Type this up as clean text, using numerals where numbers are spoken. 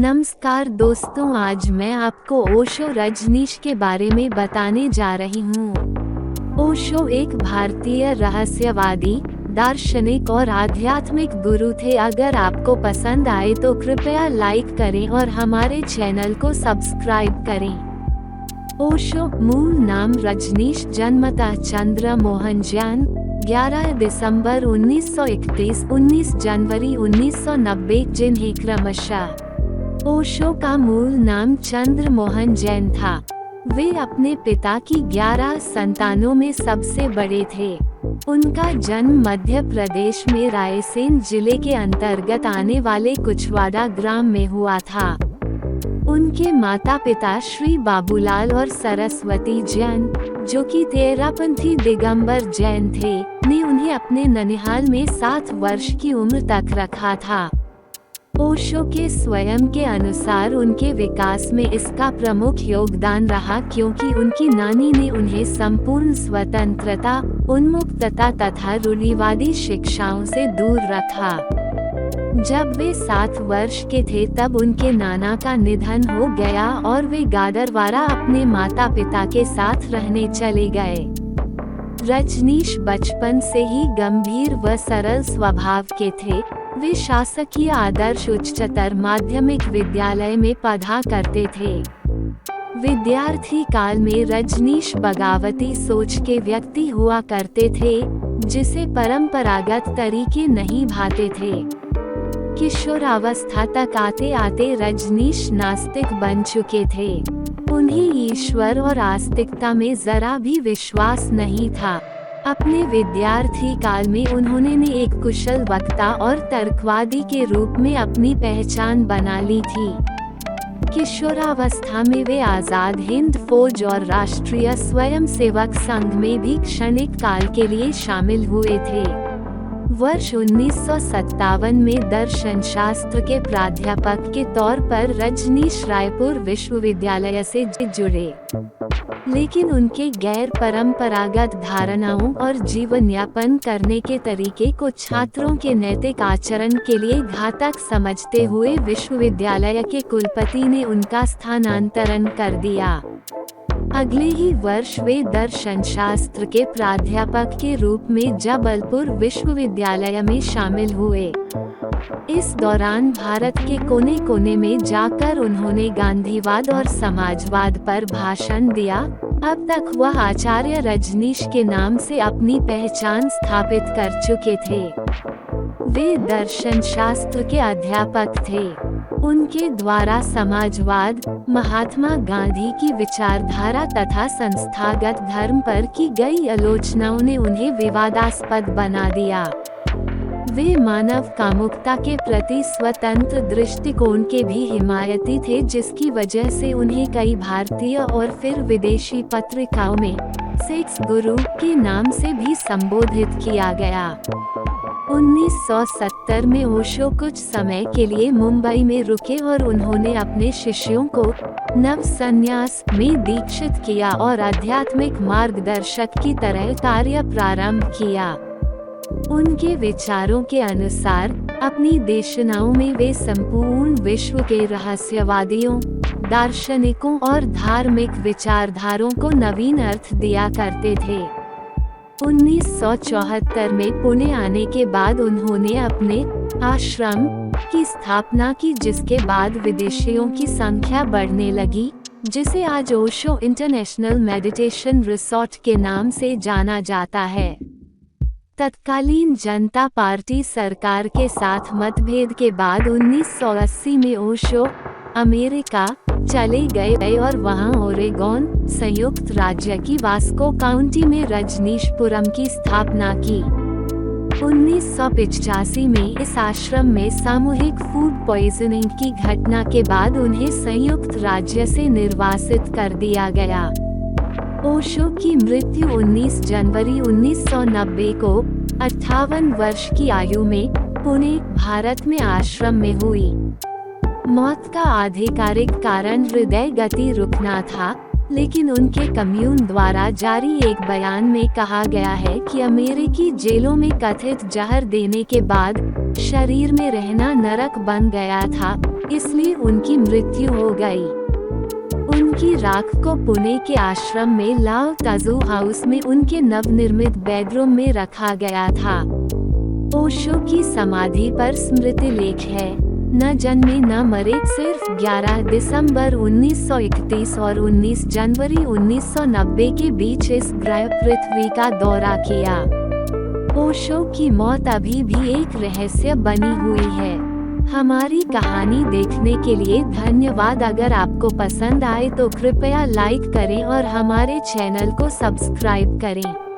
नमस्कार दोस्तों, आज मैं आपको ओशो रजनीश के बारे में बताने जा रही हूँ। ओशो एक भारतीय रहस्यवादी, दार्शनिक और आध्यात्मिक गुरु थे। अगर आपको पसंद आए तो कृपया लाइक करें और हमारे चैनल को सब्सक्राइब करें। ओशो मूल नाम रजनीश, जन्मतः चंद्र मोहन जैन, 11 दिसंबर 1931, 19 जनवरी 1990, जिन्हें क्रमशः ओशो का मूल नाम चंद्र मोहन जैन था। वे अपने पिता की 11 संतानों में सबसे बड़े थे। उनका जन्म मध्य प्रदेश में रायसेन जिले के अंतर्गत आने वाले कुछवाड़ा ग्राम में हुआ था। उनके माता पिता श्री बाबूलाल और सरस्वती जैन, जो कि तेरापंथी दिगंबर जैन थे, ने उन्हें अपने ननिहाल में 7 वर्ष की उम्र तक रखा था। ओशो के स्वयं के अनुसार उनके विकास में इसका प्रमुख योगदान रहा क्योंकि उनकी नानी ने उन्हें संपूर्ण स्वतंत्रता, उन्मुक्तता तथा रूढ़िवादी शिक्षाओं से दूर रखा। जब वे 7 वर्ष के थे तब उनके नाना का निधन हो गया और वे गाडरवारा अपने माता पिता के साथ रहने चले गए। रजनीश बचपन से ही गंभीर व सरल स्वभाव के थे। वे शासकीय आदर्श उच्चतर माध्यमिक विद्यालय में पढ़ा करते थे। विद्यार्थी काल में रजनीश बगावती सोच के व्यक्ति हुआ करते थे, जिसे परंपरागत तरीके नहीं भाते थे। किशोरावस्था तक आते आते रजनीश नास्तिक बन चुके थे। उन्हें ईश्वर और आस्तिकता में जरा भी विश्वास नहीं था। अपने विद्यार्थी काल में उन्होंने एक कुशल वक्ता और तर्कवादी के रूप में अपनी पहचान बना ली थी। किशोरावस्था में वे आजाद हिंद फौज और राष्ट्रीय स्वयंसेवक संघ में भी क्षणिक काल के लिए शामिल हुए थे। वर्ष 1957 में दर्शन शास्त्र के प्राध्यापक के तौर पर रजनीश रायपुर विश्वविद्यालय से जुड़े, लेकिन उनके गैर परंपरागत धारणाओं और जीवन यापन करने के तरीके को छात्रों के नैतिक आचरण के लिए घातक समझते हुए विश्वविद्यालय के कुलपति ने उनका स्थानांतरण कर दिया। अगले ही वर्ष वे दर्शन शास्त्र के प्राध्यापक के रूप में जबलपुर विश्वविद्यालय में शामिल हुए। इस दौरान भारत के कोने कोने में जाकर उन्होंने गांधीवाद और समाजवाद पर भाषण दिया। अब तक वह आचार्य रजनीश के नाम से अपनी पहचान स्थापित कर चुके थे। वे दर्शन शास्त्र के अध्यापक थे। उनके द्वारा समाजवाद, महात्मा गांधी की विचारधारा तथा संस्थागत धर्म पर की गई आलोचनाओं ने उन्हें विवादास्पद बना दिया। वे मानव कामुकता के प्रति स्वतंत्र दृष्टिकोण के भी हिमायती थे, जिसकी वजह से उन्हें कई भारतीय और फिर विदेशी पत्रिकाओं में सेक्स गुरु के नाम से भी संबोधित किया गया। 1970 में ओशो कुछ समय के लिए मुंबई में रुके और उन्होंने अपने शिष्यों को नव संन्यास में दीक्षित किया और आध्यात्मिक मार्गदर्शक की तरह कार्य प्रारंभ किया। उनके विचारों के अनुसार अपनी देशनाओं में वे संपूर्ण विश्व के रहस्यवादियों, दार्शनिकों और धार्मिक विचारधारों को नवीन अर्थ दिया करते थे। 1974 में पुणे आने के बाद उन्होंने अपने आश्रम की स्थापना की, जिसके बाद विदेशियों की संख्या बढ़ने लगी, जिसे आज ओशो इंटरनेशनल मेडिटेशन रिसोर्ट के नाम से जाना जाता है। तत्कालीन जनता पार्टी सरकार के साथ मतभेद के बाद 1980 में ओशो अमेरिका चले गए और वहां ओरेगोन संयुक्त राज्य की वास्को काउंटी में रजनीशपुरम की स्थापना की। 1985 में इस आश्रम में सामूहिक फूड पॉइजनिंग की घटना के बाद उन्हें संयुक्त राज्य से निर्वासित कर दिया गया। ओशो की मृत्यु 19 जनवरी 1990 को 58 वर्ष की आयु में पुणे, भारत में आश्रम में हुई। मौत का आधिकारिक कारण हृदय गति रुकना था, लेकिन उनके कम्यून द्वारा जारी एक बयान में कहा गया है कि अमेरिकी जेलों में कथित जहर देने के बाद शरीर में रहना नरक बन गया था, इसलिए उनकी मृत्यु हो गई। उनकी राख को पुणे के आश्रम में लाओ ताजू हाउस में उनके नवनिर्मित बेडरूम में रखा गया था। ओशो की समाधि पर स्मृति लेख है, न जन्मे न मरे, सिर्फ 11 दिसंबर 1931 और 19 जनवरी 1990 के बीच इस ग्रह पृथ्वी का दौरा किया। ओशो की मौत अभी भी एक रहस्य बनी हुई है। हमारी कहानी देखने के लिए धन्यवाद। अगर आपको पसंद आए तो कृपया लाइक करें और हमारे चैनल को सब्सक्राइब करें।